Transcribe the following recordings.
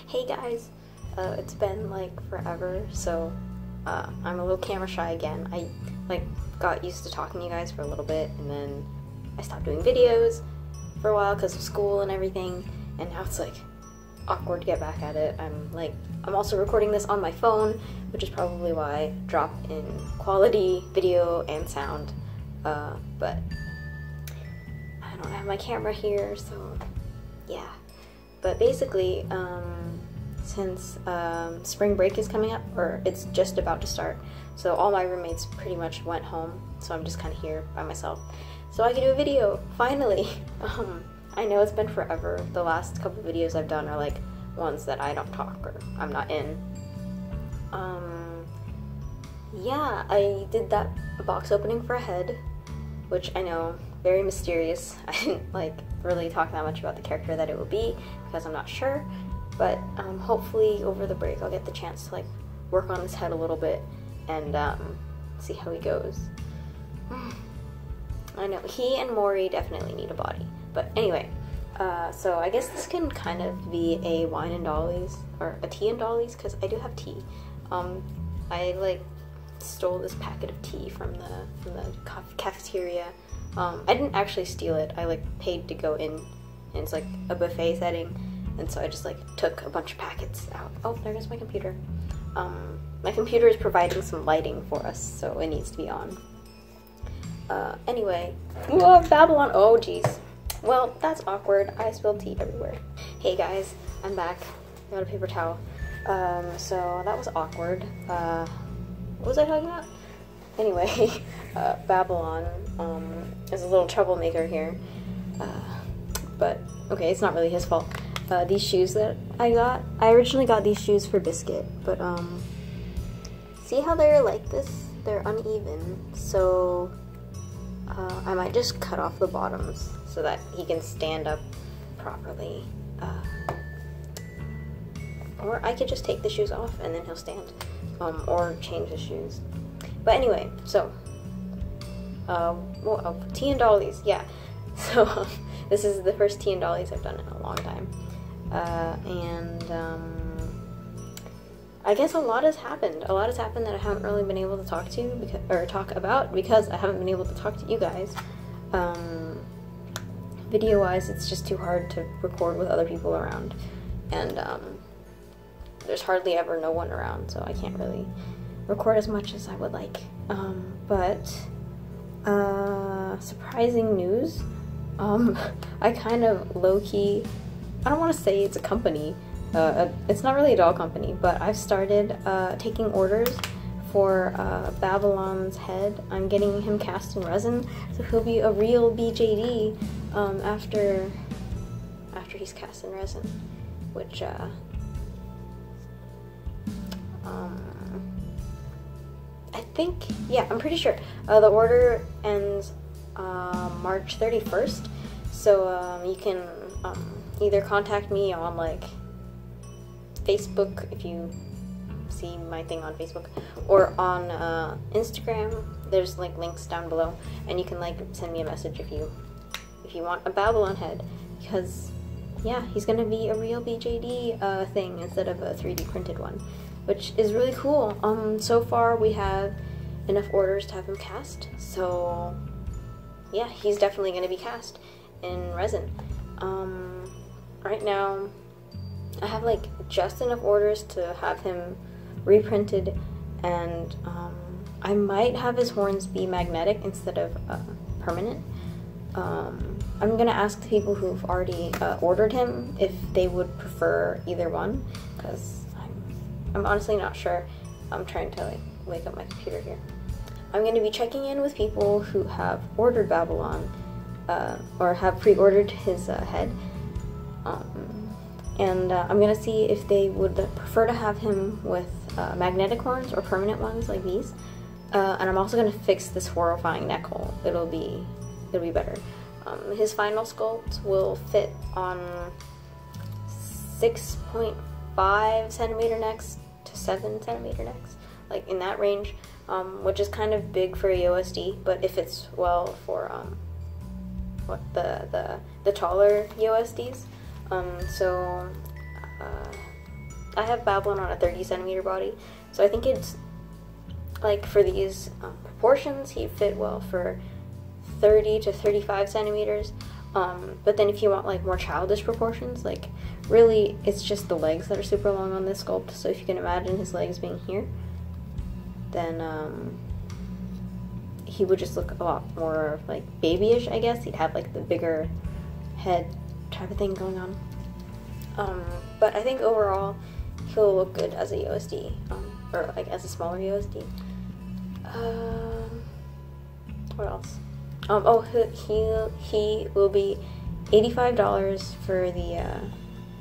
Hey guys, it's been like forever, so I'm a little camera shy again. I got used to talking to you guys for a little bit, and then I stopped doing videos for a while because of school and everything, and now it's like awkward to get back at it. I'm also recording this on my phone, which is probably why I drop in quality video and sound, but I don't have my camera here, so yeah. But basically, since spring break is coming up, or it's just about to start, so all my roommates pretty much went home, so I'm just kind of here by myself. So I can do a video, finally! I know it's been forever. The last couple videos I've done are like ones that I don't talk or I'm not in. Yeah, I did that box opening for a head, which I know, very mysterious. I didn't really talk that much about the character that it will be because I'm not sure, but hopefully over the break I'll get the chance to work on his head a little bit and see how he goes. I know, he and Maury definitely need a body, but anyway, so I guess this can kind of be a wine and dollies, or a tea and dollies, because I do have tea. I stole this packet of tea from the cafeteria. I didn't actually steal it. I paid to go in, and it's a buffet setting, and so I just took a bunch of packets out. Oh, there goes my computer. My computer is providing some lighting for us, so it needs to be on. Anyway, whoa, Babylon. Oh, jeez. Well, that's awkward. I spilled tea everywhere. Hey guys, I'm back. I got a paper towel. So that was awkward. What was I talking about? Anyway, Babylon is a little troublemaker here. But, okay, it's not really his fault. These shoes that I originally got these shoes for Biscuit, but, see how they're like this? They're uneven, so I might just cut off the bottoms so that he can stand up properly. Or I could just take the shoes off and then he'll stand. Or change the shoes. But anyway, so, tea and dollies, yeah. So, this is the first tea and dollies I've done in a long time. I guess a lot has happened. A lot has happened that I haven't really been able to talk about because I haven't been able to talk to you guys. Video-wise, it's just too hard to record with other people around. And, there's hardly ever no one around, so I can't really record as much as I would like. Surprising news. I kind of low-key, I don't want to say it's a company. It's not really a doll company, but I've started taking orders for Babylon's head. I'm getting him cast in resin, so he'll be a real BJD after he's cast in resin, which I think, yeah, I'm pretty sure. The order ends March 31st, so you can either contact me on Facebook if you see my thing on Facebook, or on Instagram. There's links down below, and you can send me a message if you want a Babylon head, because yeah, he's gonna be a real BJD thing instead of a 3D printed one, which is really cool. So far we have enough orders to have him cast, so yeah, he's definitely gonna be cast in resin. Right now I have just enough orders to have him reprinted, and I might have his horns be magnetic instead of permanent. I'm gonna ask the people who've already ordered him if they would prefer either one, because I'm honestly not sure. I'm trying to wake up my computer here. I'm gonna be checking in with people who have ordered Babylon, or have pre-ordered his head, and I'm gonna see if they would prefer to have him with magnetic horns or permanent ones like these. And I'm also gonna fix this horrifying neck hole. It'll be better. His final sculpt will fit on 6.5 centimeter necks to 7 centimeter necks, in that range, which is kind of big for a USD, but it fits well for the taller USDs. I have Babylon on a 30 centimeter body, so I think it's like for these proportions he'd fit well for 30 to 35 centimeters. But then if you want like more childish proportions, like really it's just the legs that are super long on this sculpt, so if you can imagine his legs being here, then he would just look a lot more like babyish, I guess. He'd have like the bigger head type of thing going on. But I think overall he'll look good as a USD, or like as a smaller USD. What else? Oh, he will be $85 for the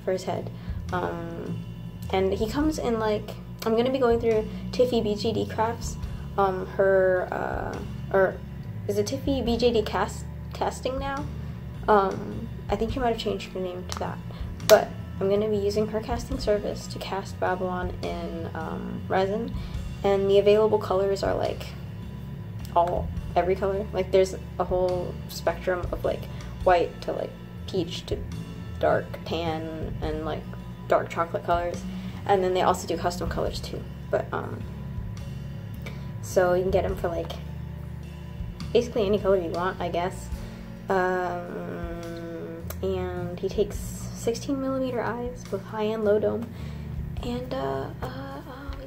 for his head, and he comes in like, I'm gonna be going through Tiffy BJD Crafts, or is it Tiffy BJD Casting now? I think she might have changed her name to that, but I'm gonna be using her casting service to cast Babylon in resin, and the available colors are like every color. Like there's a whole spectrum of like white to like peach to dark tan and like dark chocolate colors, and then they also do custom colors too. But so you can get them for like basically any color you want, I guess. And he takes 16 millimeter eyes with high and low dome, and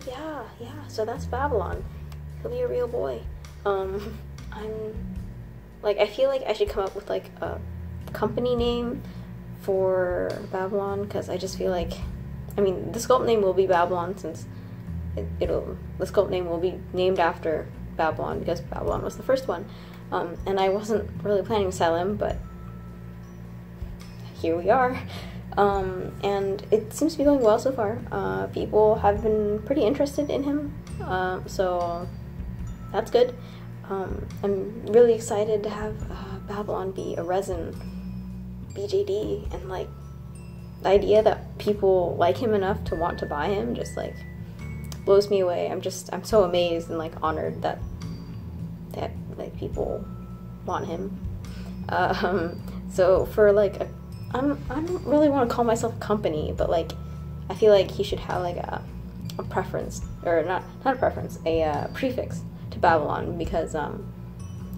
yeah, so that's Babylon. He'll be a real boy. I feel like I should come up with like a company name for Babylon, because I just feel like, I mean, the sculpt name will be Babylon, since the sculpt name will be named after Babylon, because Babylon was the first one. And I wasn't really planning to sell him, but here we are. And it seems to be going well so far. People have been pretty interested in him, so that's good. I'm really excited to have Babylon be a resin BJD, and like the idea that people like him enough to want to buy him just like blows me away. I'm so amazed and like honored that like people want him. So for like I don't really want to call myself a company, but like I feel like he should have like a preference, or not a preference, a prefix to Babylon, because I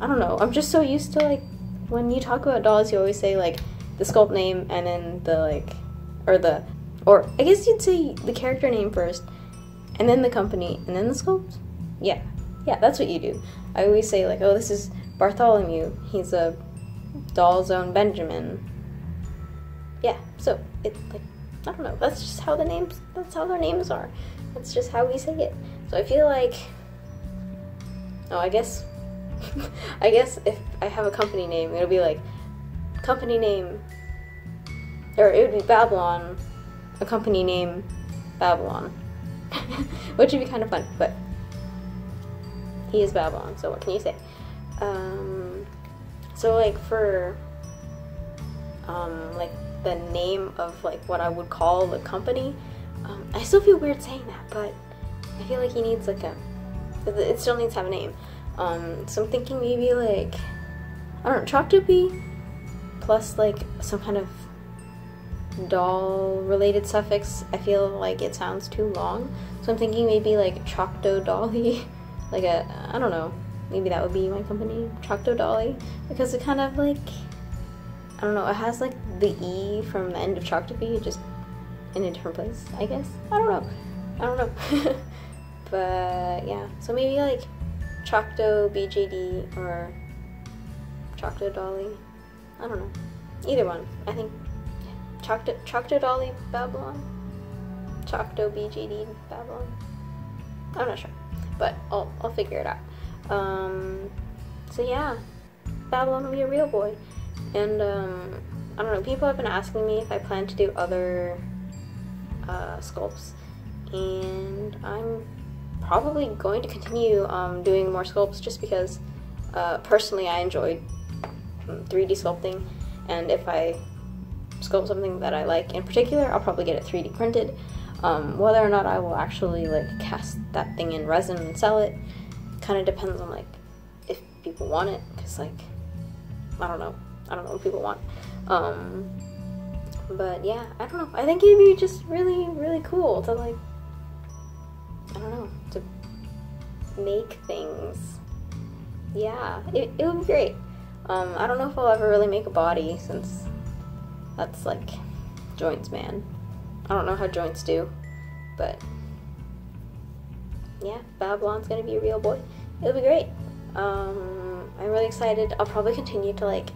don't know, I'm just so used to like when you talk about dolls you always say like the sculpt name and then the like, or I guess you'd say the character name first and then the company and then the sculpt. Yeah, that's what you do. I always say like, oh, this is Bartholomew, he's a doll's own Benjamin. Yeah, so it's like, I don't know, that's just how their names are. That's just how we say it. So I feel like, I guess if I have a company name, it'll be like company name, or it would be Babylon, a company name Babylon, which would be kind of fun, but he is Babylon, so what can you say? So like for like the name of like what I would call the company, I still feel weird saying that, but I feel like he needs like it still needs to have a name. So I'm thinking maybe like, I don't know, Choctopy plus like some kind of doll related suffix. I feel like it sounds too long, so I'm thinking maybe like Chocto Dolly, like I don't know, maybe that would be my company, Chocto Dolly, because it kind of like, I don't know, it has like the E from the end of Choctopy just in a different place, I guess. I don't know. But yeah, so maybe like Chocto BJD or Chocto Dolly. I don't know. Either one. I think Chocto Dolly Babylon. Chocto BJD Babylon. I'm not sure, but I'll figure it out. So yeah, Babylon will be a real boy, and I don't know. People have been asking me if I plan to do other sculpts, and I'm probably going to continue doing more sculpts, just because personally I enjoyed 3D sculpting, and if I sculpt something that I like in particular, I'll probably get it 3D printed. Whether or not I will actually like cast that thing in resin and sell it kind of depends on like if people want it, because like I don't know what people want. But yeah, I don't know. I think it'd be just really, really cool to like, I don't know, to make things. Yeah, it would be great. I don't know if I'll ever really make a body, since that's like joints, man. I don't know how joints do, but yeah, Babylon's gonna be a real boy. It'll be great. I'm really excited. I'll probably continue to like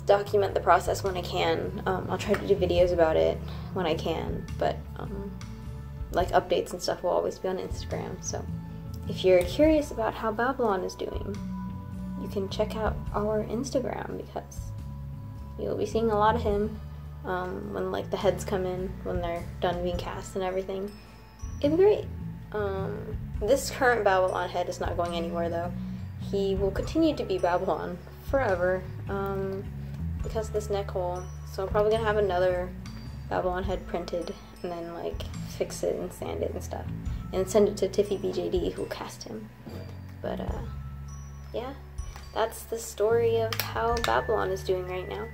document the process when I can. I'll try to do videos about it when I can, but like updates and stuff will always be on Instagram. So if you're curious about how Babylon is doing, you can check out our Instagram, because you'll be seeing a lot of him when like the heads come in, when they're done being cast and everything. It'd be great. This current Babylon head is not going anywhere though. He will continue to be Babylon forever, because of this neck hole. So I'm probably gonna have another Babylon head printed and then like fix it and sand it and stuff, and send it to Tiffy BJD, who cast him. But yeah, that's the story of how Babylon is doing right now.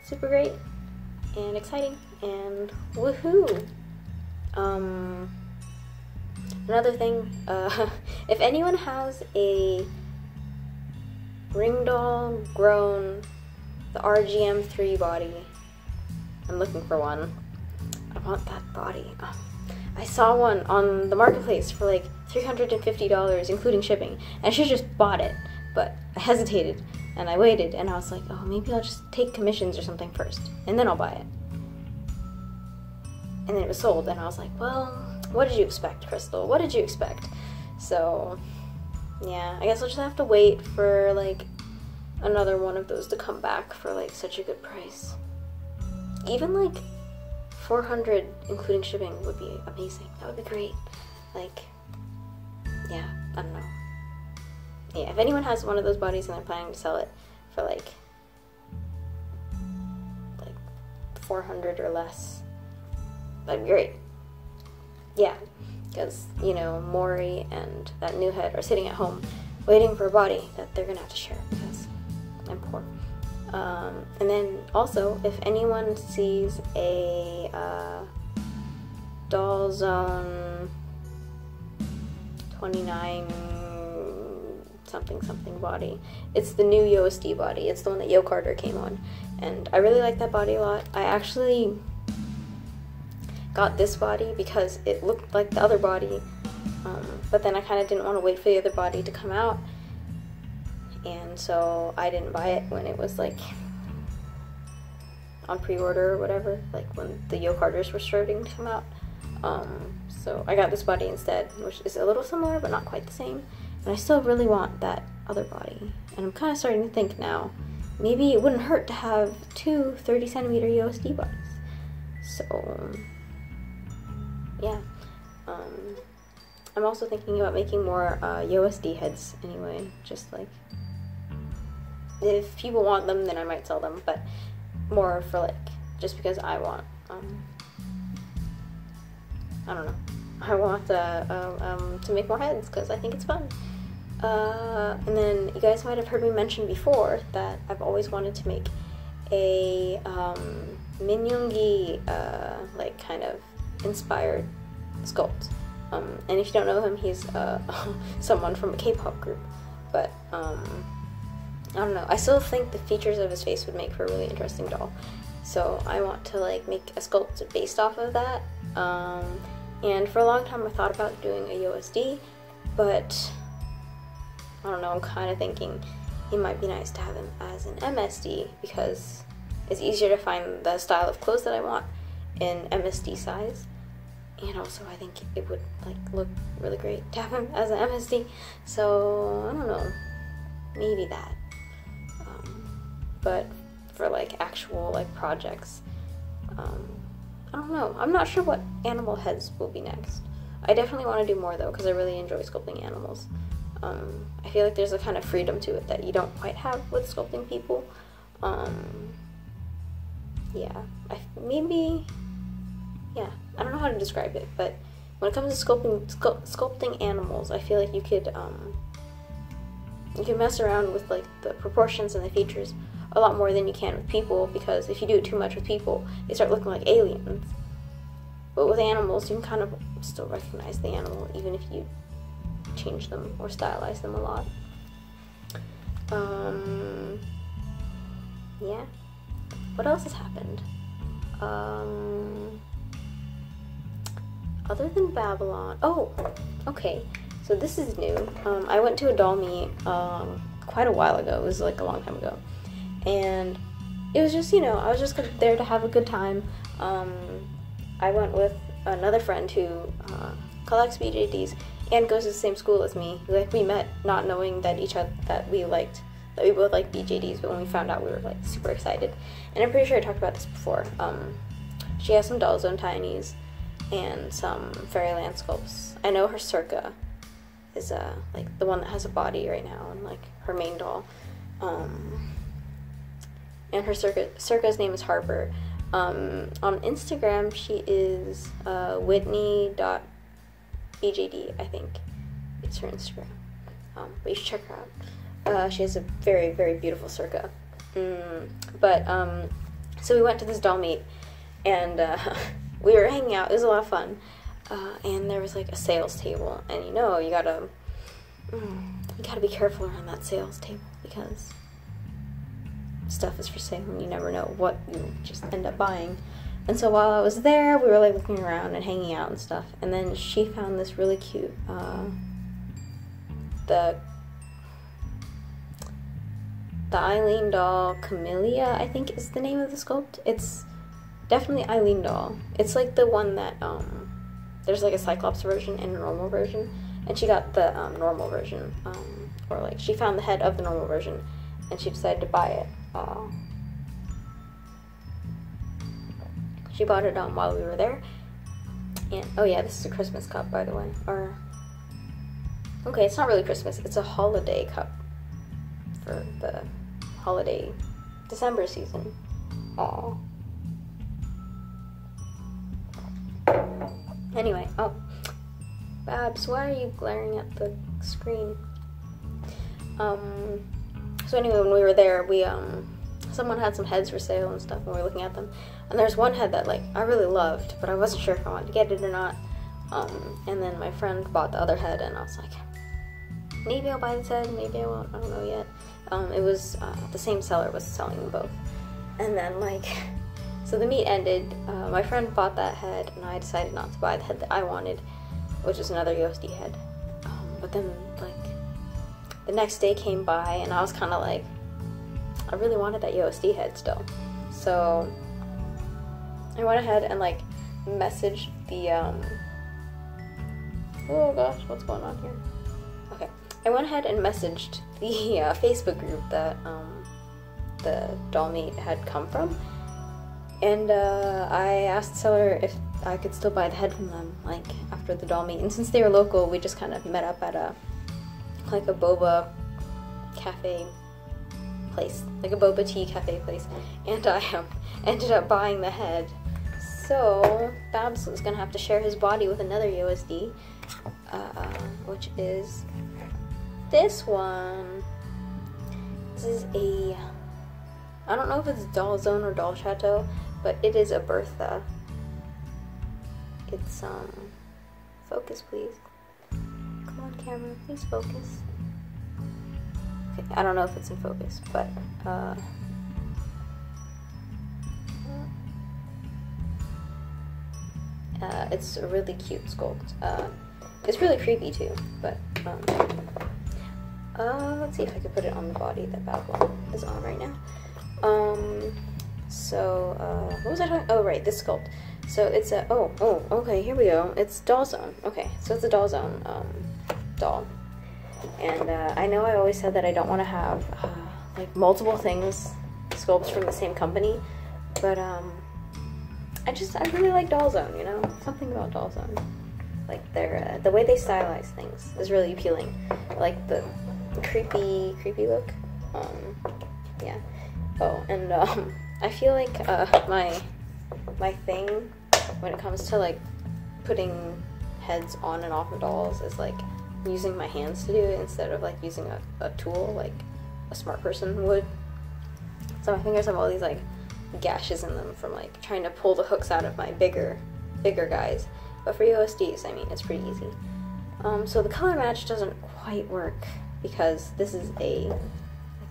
Super great and exciting and woohoo. Another thing, if anyone has a Ringdoll grown, the RGM3 body, I'm looking for one. I want that body. I saw one on the marketplace for like $350, including shipping, and I should have just bought it, but I hesitated, and I waited, and I was like, oh, maybe I'll just take commissions or something first, and then I'll buy it. And then it was sold, and I was like, well, what did you expect, Crystal? What did you expect? So, yeah, I guess I'll just have to wait for, like, another one of those to come back for, like, such a good price. Even, like, $400, including shipping, would be amazing. That would be great. Like, yeah, I don't know. Yeah, if anyone has one of those bodies and they're planning to sell it for, like 400 or less, that'd be great. Yeah, because, you know, Maury and that new head are sitting at home waiting for a body that they're gonna have to share, because I'm poor. And then also, if anyone sees a Doll Zone 29 something body, it's the new USD body. It's the one that Yo Carter came on, and I really like that body a lot. I actually got this body because it looked like the other body, but then I kind of didn't want to wait for the other body to come out, and so I didn't buy it when it was like on pre-order or whatever, like when the Yo Carters were starting to come out. So I got this body instead, which is a little similar but not quite the same, and I still really want that other body. And I'm kind of starting to think now, maybe it wouldn't hurt to have two 30cm USD bodies. So yeah, I'm also thinking about making more USD heads anyway, just like, if people want them, then I might sell them, but more for like, just because I want, I don't know, I want to make more heads, because I think it's fun. And then you guys might have heard me mention before that I've always wanted to make a Minyoungi, like kind of inspired sculpt. And if you don't know him, he's someone from a K-pop group, but I don't know, I still think the features of his face would make for a really interesting doll, so I want to like make a sculpt based off of that. And for a long time I thought about doing a USD, but I don't know, I'm kind of thinking it might be nice to have him as an MSD, because it's easier to find the style of clothes that I want in MSD size. And also, I think it would like look really great to have him as an MSD. So I don't know, maybe that. But for like actual like projects, I don't know. I'm not sure what animal heads will be next. I definitely want to do more though, because I really enjoy sculpting animals. I feel like there's a kind of freedom to it that you don't quite have with sculpting people. Yeah, yeah, I don't know how to describe it, but when it comes to sculpting animals, I feel like you could you can mess around with like the proportions and the features a lot more than you can with people, because if you do it too much with people, they start looking like aliens. But with animals, you can kind of still recognize the animal even if you change them or stylize them a lot. Yeah. What else has happened? Other than Babylon. Oh, okay. So this is new. I went to a doll meet quite a while ago. It was like a long time ago. And it was just, I was just there to have a good time. I went with another friend who collects BJDs and goes to the same school as me. Like, we met not knowing that we both liked BJDs, but when we found out, we were like super excited. And I'm pretty sure I talked about this before. She has some Doll Zone Tinies and some Fairyland sculpts. I know her Circa is like the one that has a body right now, and like her main doll. And her Circa's name is Harper. On Instagram, she is Whitney.bjd, I think. It's her Instagram. But you should check her out. She has a very, very beautiful Circa. So we went to this doll meet, and we were hanging out. It was a lot of fun. And there was like a sales table, and you gotta be careful around that sales table, because stuff is for sale and you never know what you just end up buying. And so while I was there, we were like looking around and hanging out and stuff, and then she found this really cute the Eileen doll Camellia, I think is the name of the sculpt. It's definitely Eileen doll. It's like the one that there's like a Cyclops version and a normal version, and she got the normal version, or like she found the head of the normal version and she decided to buy it. She bought it while we were there. And oh yeah, this is a Christmas cup, by the way. Okay, it's not really Christmas, it's a holiday cup for the holiday December season. Aww. Anyway, Babs, why are you glaring at the screen? So anyway, when we were there, someone had some heads for sale and stuff, and we were looking at them. And there's one head that, like, I really loved, but I wasn't sure if I wanted to get it or not. And then my friend bought the other head, and I was like, maybe I'll buy this head, maybe I won't, I don't know yet. It was, the same seller was selling them both. And then, like, so the meet ended, my friend bought that head, and I decided not to buy the head that I wanted, which was another USD head. But then, like, the next day came by, and I was kind of like, I really wanted that USD head still. So I went ahead and like messaged the oh gosh, what's going on here? Okay, I went ahead and messaged the Facebook group that the doll meet had come from, and I asked the seller if I could still buy the head from them, like, after the doll meet. And since they were local, we just kind of met up at a boba cafe place, like a boba tea cafe place, and I ended up buying the head. So Babs was gonna have to share his body with another USD, which is this one. This is I don't know if it's Doll Zone or Doll Chateau, but it is a Bertha. It's focus please. Come on, camera, please focus. Okay, I don't know if it's in focus, but it's a really cute sculpt. It's really creepy too, but let's see if I can put it on the body that Babylon is on right now. What was I talking? Oh, right, this sculpt. So it's a okay, here we go. It's Doll Zone. Okay, so it's a Doll Zone doll. And I know I always said that I don't want to have like multiple sculpts from the same company, but I really like Doll Zone, you know? Something about Doll Zone. Like the way they stylize things is really appealing. I like the creepy look. Yeah. Oh, and I feel like my thing when it comes to like putting heads on and off of dolls is like using my hands to do it instead of like using a tool like a smart person would. So my fingers have all these like gashes in them from like trying to pull the hooks out of my bigger guys. But for USDs, I mean, it's pretty easy. So the color match doesn't quite work because this is like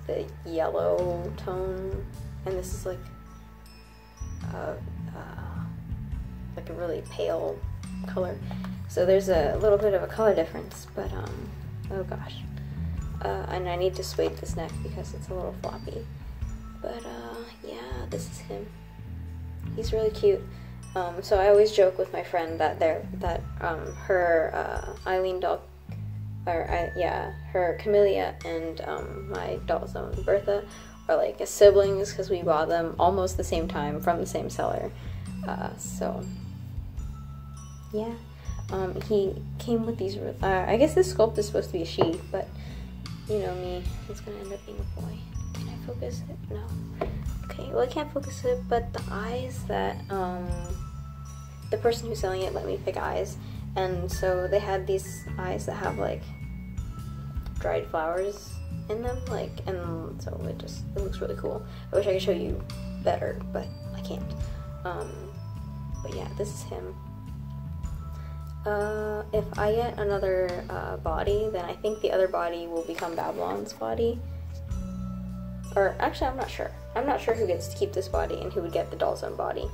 the yellow tone, and this is like a really pale color. So there's a little bit of a color difference, but oh gosh. And I need to suede this neck because it's a little floppy. But yeah, this is him. He's really cute. So I always joke with my friend that her Eileen doll, her Camellia and my doll zone Bertha are like siblings because we bought them almost the same time from the same seller. So yeah, he came with these. I guess this sculpt is supposed to be a she, but you know me, it's gonna end up being a boy. Can I focus it? No. Okay, well I can't focus it, but the eyes that the person who's selling it let me pick eyes, and so they had these eyes that have like dried flowers in them, like, and so it looks really cool. I wish I could show you better, but I can't. But yeah, this is him. If I get another body, then I think the other body will become Babylon's body. Or actually, I'm not sure. I'm not sure who gets to keep this body and who would get the Doll Zone body.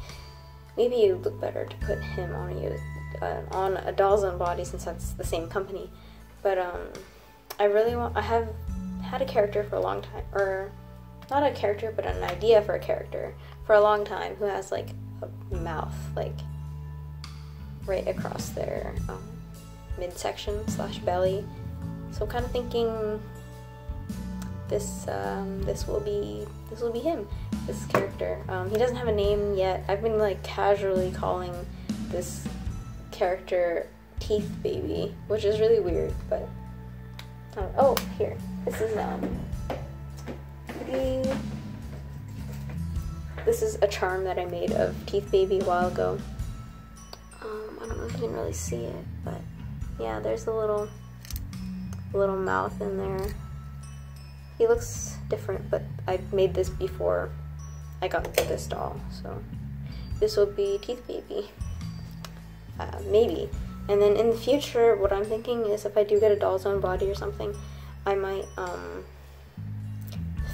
Maybe it would look better to put him on a Doll Zone body since that's the same company. But I have had a character for a long time, or not a character, but an idea for a character for a long time who has like a mouth like right across their midsection / belly. So I'm kind of thinking this will be him, this character. He doesn't have a name yet. I've been like casually calling this character Teeth Baby, which is really weird, but oh, here, this is a charm that I made of Teeth Baby a while ago. I don't know if you can really see it, but yeah, there's a little mouth in there. He looks different, but I made this before I got this doll, so this will be Teeth Baby, maybe. And then in the future, what I'm thinking is if I do get a Doll Zone body or something, I might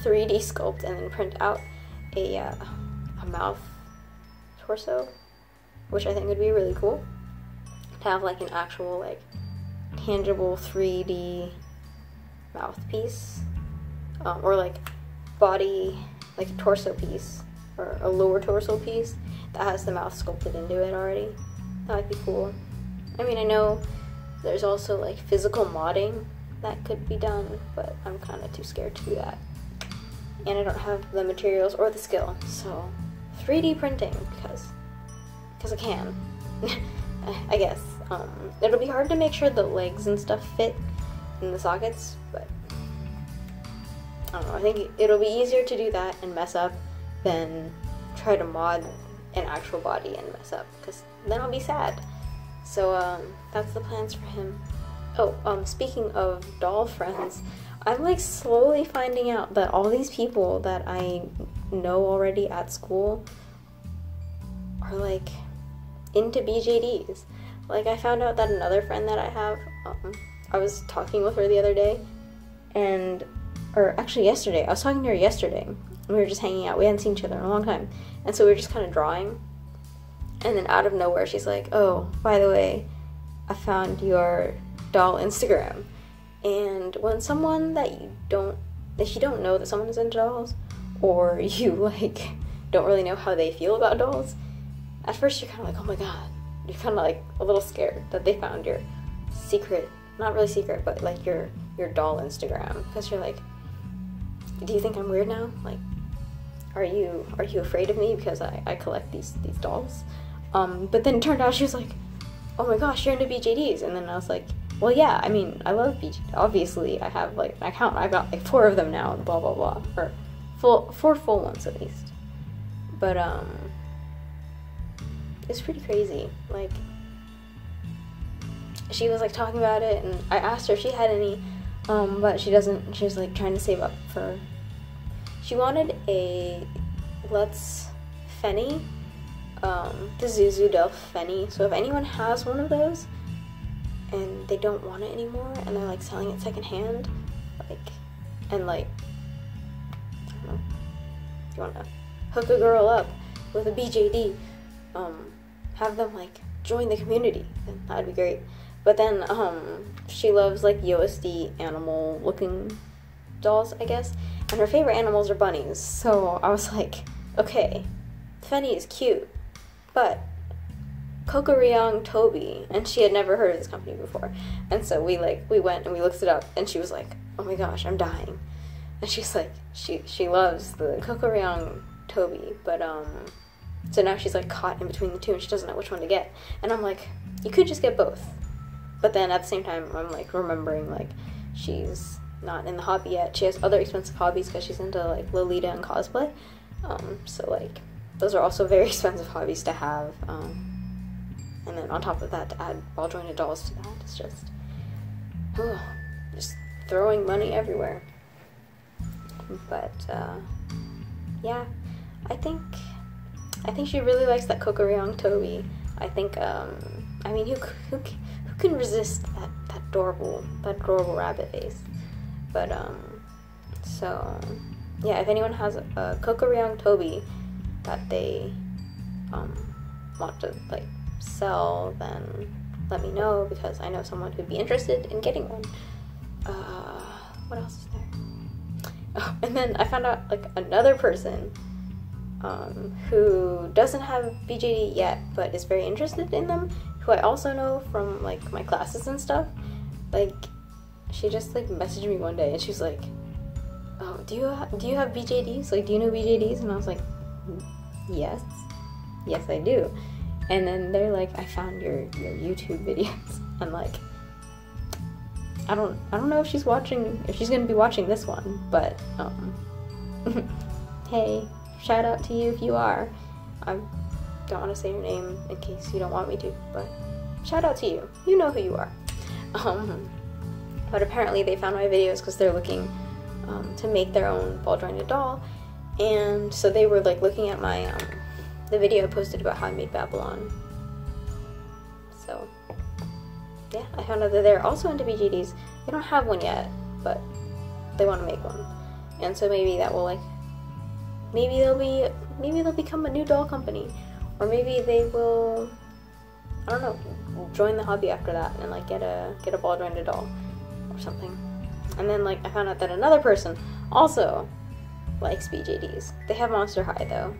3D sculpt and then print out a mouth torso, which I think would be really cool, to have like an actual like tangible 3D mouthpiece, or like body, like a torso piece or a lower torso piece that has the mouth sculpted into it already. That might be cool. I mean, I know there's also like physical modding that could be done, but I'm kind of too scared to do that. And I don't have the materials or the skill, so 3D printing because I can. I guess. It'll be hard to make sure the legs and stuff fit in the sockets, but I don't know, I think it'll be easier to do that and mess up than try to mod an actual body and mess up, because then I'll be sad. So that's the plans for him. Oh, speaking of doll friends, I'm like slowly finding out that all these people that I know already at school are like into BJDs. Like, I found out that another friend that I have, I was talking with her the other day, or actually yesterday, I was talking to her yesterday, and we were just hanging out. We hadn't seen each other in a long time, and so we were just kind of drawing, and then out of nowhere, she's like, oh, by the way, I found your doll Instagram. And when someone if you don't know that someone is into dolls, or you like don't really know how they feel about dolls, at first you're kind of like, oh my god, you're kind of like a little scared that they found your secret, not really secret, but like your doll Instagram, because you're like, do you think I'm weird now? Like, are you afraid of me because I collect these dolls? But then it turned out she was like, oh my gosh, you're into BJDs. And then I was like, well, yeah, I mean, I love BJD. Obviously, I have like an account. I've got like 4 of them now, and blah blah blah, or 4 full ones at least. But it's pretty crazy. Like, she was like talking about it, and I asked her if she had any, but she doesn't. She was like trying to save up for. She wanted a Let's Fenny, the Zuzu Delph Fenny. So if anyone has one of those and they don't want it anymore and they're like selling it secondhand, like, and like, I don't know, if you want to hook a girl up with a BJD, have them like join the community, then that'd be great. But then she loves like USD animal looking dolls, I guess, and her favorite animals are bunnies. So I was like, okay, Fenny is cute, but Kokoriong Toby, and she had never heard of this company before, and so we went and we looked it up, and she was like, oh my gosh, I'm dying. And she's like, she loves the Kokoriong Toby, but so now she's like caught in between the two and she doesn't know which one to get. And I'm like, you could just get both. But then at the same time, I'm like remembering like she's not in the hobby yet. She has other expensive hobbies because she's into like Lolita and cosplay. So like those are also very expensive hobbies to have. And then on top of that, to add ball jointed dolls to that, it's just throwing money everywhere. But yeah, I think she really likes that Kokoriong Toby. I think I mean, who can resist that adorable rabbit face? But so yeah, if anyone has a Kokoriong Toby that they want to like sell, then let me know, because I know someone who'd be interested in getting one. What else is there? Oh, and then I found out like another person who doesn't have BJD yet but is very interested in them, who I also know from like my classes and stuff. Like she just like messaged me one day and she's like, oh, do you have BJDs? Like, do you know BJDs? And I was like, yes I do. And then they're like, I found your YouTube videos. I'm like, I don't know if she's gonna be watching this one, but hey, shout out to you if you are. I don't want to say your name in case you don't want me to, but shout out to you. You know who you are. But apparently they found my videos because they're looking to make their own ball jointed doll, and so they were like looking at my the video I posted about how I made Babylon. So yeah, I found out that they're also into BJDs. They don't have one yet, but they want to make one, and so maybe that will like, maybe they'll become a new doll company, or maybe they will, I don't know, join the hobby after that and like get a ball jointed doll or something. And then like I found out that another person also likes BJDs. They have Monster High though,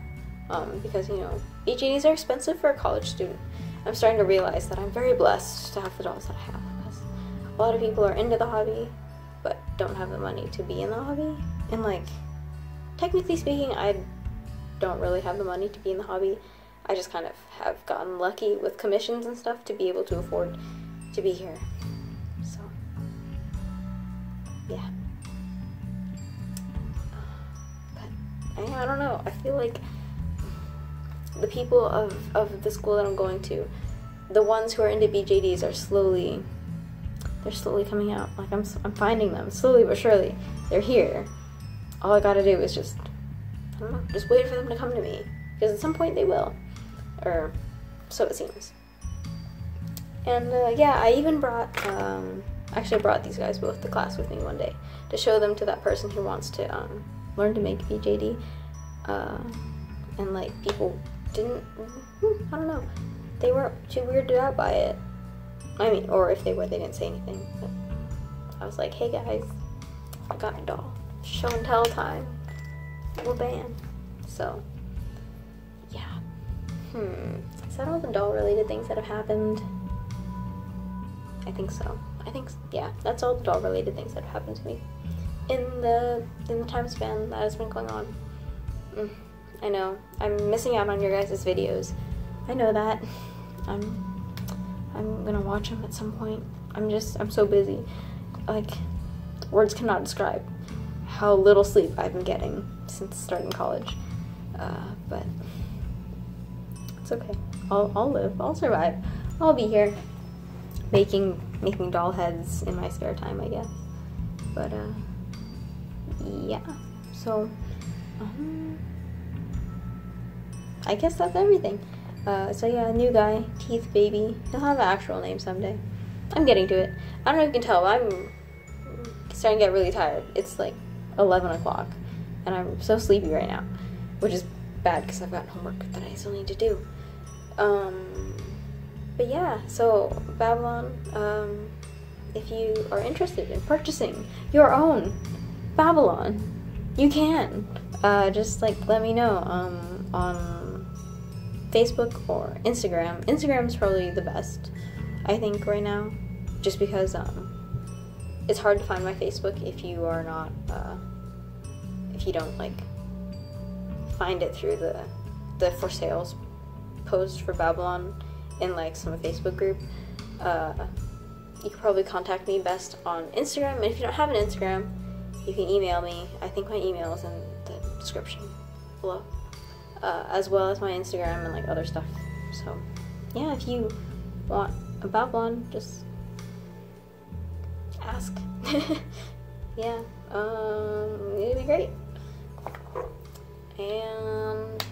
because you know BJDs are expensive for a college student. I'm starting to realize that I'm very blessed to have the dolls that I have, because a lot of people are into the hobby but don't have the money to be in the hobby. And like, technically speaking, I don't really have the money to be in the hobby. I just kind of have gotten lucky with commissions and stuff to be able to afford to be here. So yeah. But I don't know, I feel like the people of the school that I'm going to, the ones who are into BJDs are slowly coming out. Like I'm finding them slowly but surely. They're here. All I gotta do is just, I don't know, just wait for them to come to me, because at some point they will, or so it seems. And yeah, I even brought these guys both to class with me one day to show them to that person who wants to learn to make BJD, and like people didn't, I don't know, they weren't too weirded out by it. I mean, or if they were, they didn't say anything. But I was like, hey guys, I got a doll. Show and tell time. We're banned. So yeah. Is that all the doll related things that have happened? I think so. Yeah, that's all the doll related things that have happened to me in the time span that has been going on. I know I'm missing out on your guys' videos. I know that. I'm gonna watch them at some point. I'm so busy. Like, words cannot describe how little sleep I've been getting since starting college. But it's okay. I'll live. I'll survive. I'll be here. making doll heads in my spare time, I guess. But yeah. So I guess that's everything. So yeah, new guy, Teeth Baby. He'll have an actual name someday. I'm getting to it. I don't know if you can tell, but I'm starting to get really tired. It's like 11 o'clock, and I'm so sleepy right now, which is bad because I've got homework that I still need to do. But yeah, so Babylon, if you are interested in purchasing your own Babylon, you can. Just like let me know on Facebook or Instagram. Instagram's probably the best, I think, right now, just because it's hard to find my Facebook if you are not if you don't like find it through the for sales post for Babylon in like some Facebook group. You can probably contact me best on Instagram, and if you don't have an Instagram, you can email me. I think my email is in the description below, as well as my Instagram and like other stuff. So yeah, if you want a Babylon, just ask. Yeah, it'd be great. And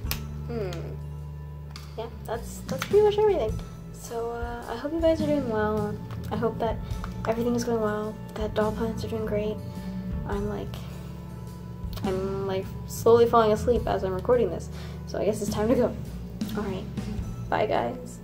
yeah, that's pretty much everything. So I hope you guys are doing well. I hope that everything is going well, that doll plants are doing great. I'm like slowly falling asleep as I'm recording this, so I guess it's time to go. Alright, bye guys.